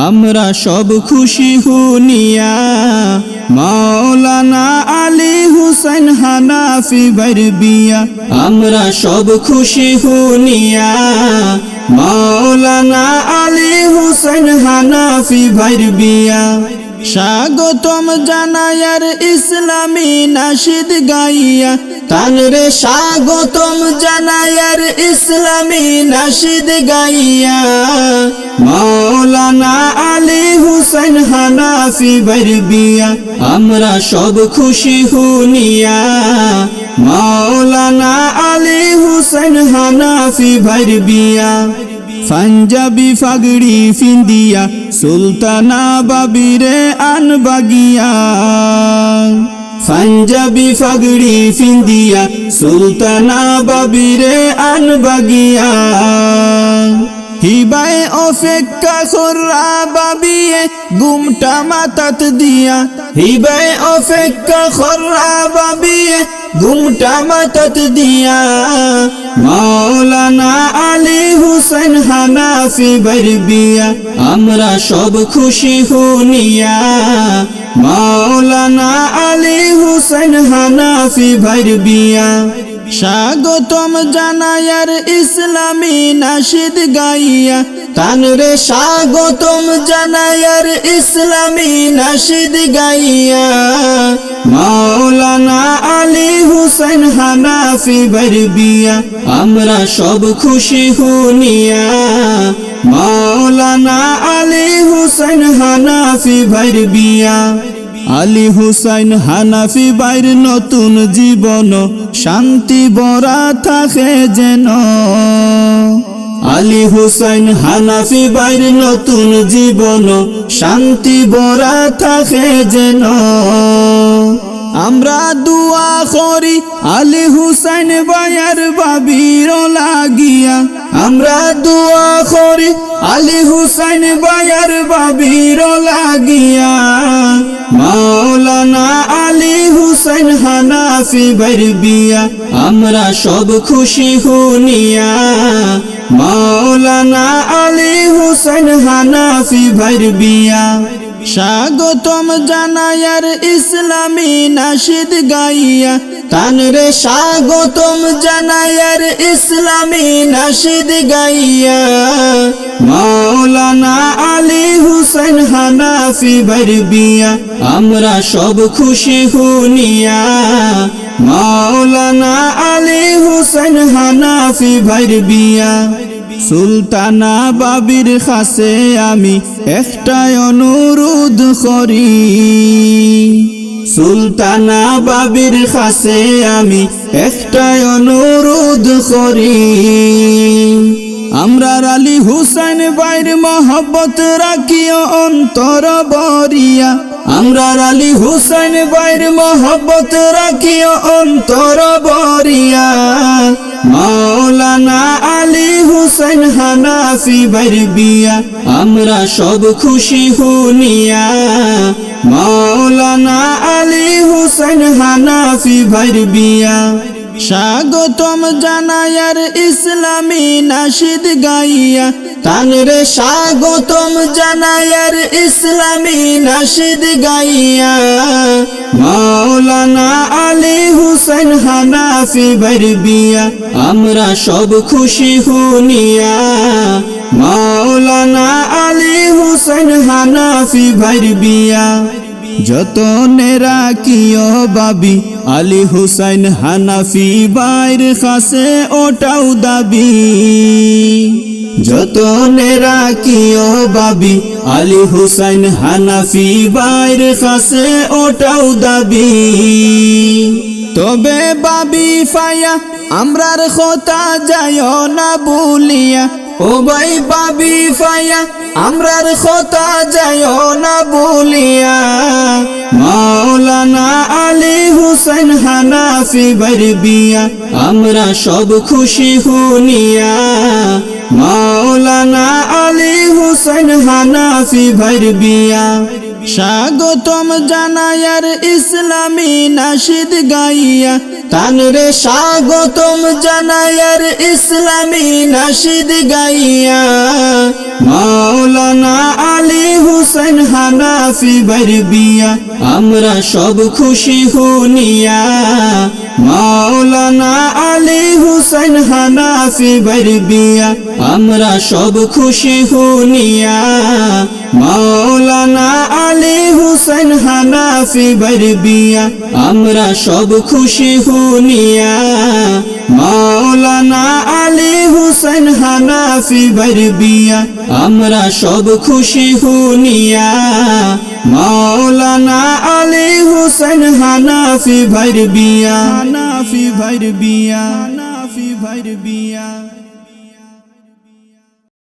আমরা সব খুশি হুনিয়া মাওলানা আলী হুসাইন হানাফি ভাইর বিয়া। আমরা সব খুশি হুনিয়া মাওলানা আলী হুসাইন হানাফি ভাইর বিয়া। স্বাগতম জানায়ার ইসলামী নাশিদ গাইয়া তানরে স্বাগতম জানায়ার ইসলামী নাশিদ গাইয়া। মাওলানা আলী হুসাইন হানাফি ভাইর বিয়া। আমরা সব খুশি হুনিয়া মাওলানা আলী হুসাইন হানাফি ভাইর বিয়া। পাঞ্জাবি ফাগড়ি ফিন্দিয়া সুলতানা বাবিরে আনবাগিয়া। পাঞ্জাবি ফাগড়ি ফিন্দিয়া সুলতানা বাবিরে আনবাগিয়া। হিবায় অপেক্ষা খোররা বাবিয়ে গুমটা মাতাত দিয়া। হিবায় অপেক্ষা খোররা বাবিয়ে গুমটা মাতাত দিয়া। মাওলানা আলী হুসাইন হানাফি ভাইর বিয়া। আমরা সব খুশি হুনিয়া মাওলানা আলী হুসাইন হানাফি ভাইর বিয়া। স্বাগতম জানায়ার ইসলামী নাশিদ গাইয়া তানরে স্বাগতম জানায়ার ইসলামী নাশিদ গাইয়া। মাওলানা আলী হুসাইন হানাফি ভাইর বিয়া। আমরা সব খুশি হুনিয়া মাওলানা আলী হুসাইন হানাফি ভাইর বিয়া। আলী হুসাইন হানাফি ভাইর নতুন জীবন শান্তি ভরা থাকে যেন। আলী হুসাইন হানাফি ভাইর নতুন জীবন শান্তি ভরা থাকে যেন। আমরা দুয়া করি আলী হুসাইন ভাইয়ার বাবির লাগিয়া। আমরা দুয়া করি আলী হুসাইন ভাইয়ার বাবির লাগিয়া। মাওলানা আলী হুসাইন হানাফি ভাইর বিয়া। আমরা সব খুশি হুনিয়া মাওলানা আলী হুসাইন হানাফি ভাইর বিয়া। স্বাগতম জানায়ার ইসলামী নাশিদ গাইয়া তানরে স্বাগতম জানায়ার ইসলামী নাশিদ গাইয়া। মাওলানা আলী হুসাইন হানাফি ভাইর বিয়া। আমরা সব খুশি হুনিয়া মাওলানা আলী হুসাইন হানাফি ভাইর বিয়া। সুলতানা বাবির কাছে আমি একটাই অনুরোধ করি। সুলতানা বাবির কাছে আমি একটাই অনুরোধ করি। আমরা আলী হুসাইন ভাইর মহব্বত রাখিও অন্তর বরিয়া। আমরা আলী হুসাইন ভাইর মহব্বত রাখিও অন্তর বরিয়া। মাওলানা আলী হুসাইন হানাফি ভাইর বিয়া। আমরা সব খুশি হুনিয়া মাওলানা আলী হুসাইন হানাফি ভাইর বিয়া। স্বাগতম জানায়ার ইসলামী নাশিদ গাইয়া তানরে স্বাগতম জানায়ার ইসলামী নাশিদ গাইয়া। মাওলানা আলী হুসাইন হানাফি ভাইর বিয়া। আমরা সব খুশি হুনিয়া মাওলানা আলী হুসাইন হানাফি ভাইর বিয়া। যতনে রাখিও বাবি আলী হুসাইন হানাফি ভাইর কাছে ওটাও দাবি। যতনে রাখিও বাবি আলী হুসাইন হানাফি ভাইর কাছে ওটাও দাবি। তবে বাবি ফায়া আমরার কথা যায়ও না ভুলিয়া। ও ভাই বাবি ফায়া আমরার কথা যায়ও না ভুলিয়া। মাওলানা আলী হুসাইন হানাফি ভাইর বিয়া। আমরা সব খুশি হুনিয়া মাওলানা আলী হুসাইন হানাফি ভাইর বিয়া। স্বাগতম জানায়ার ইসলামী নাশিদ গাইয়া তানরে স্বাগতম জানায়ার ইসলামী নাশিদ গাইয়া। মাওলানা আলী হুসেন হানাফি বরবিয়া আমরা সব খুশি হুনিয়া মাওলানা আলী হুসেন হানাফি বরবিয়া আমরা সব খুশি হুনিয়া মাওলানা আলী হুসেন হানাফি বরবিয়া আমরা সব খুশি হুনিয়া মাওলানা আলী হুসেন হানাফি বরবিয়া আমরা সব খুশি হুনিয়া মাওলানা আলী হুসেন হানাফি বরবিয়া হানাফি বরবিয়া হানাফি বরবিয়া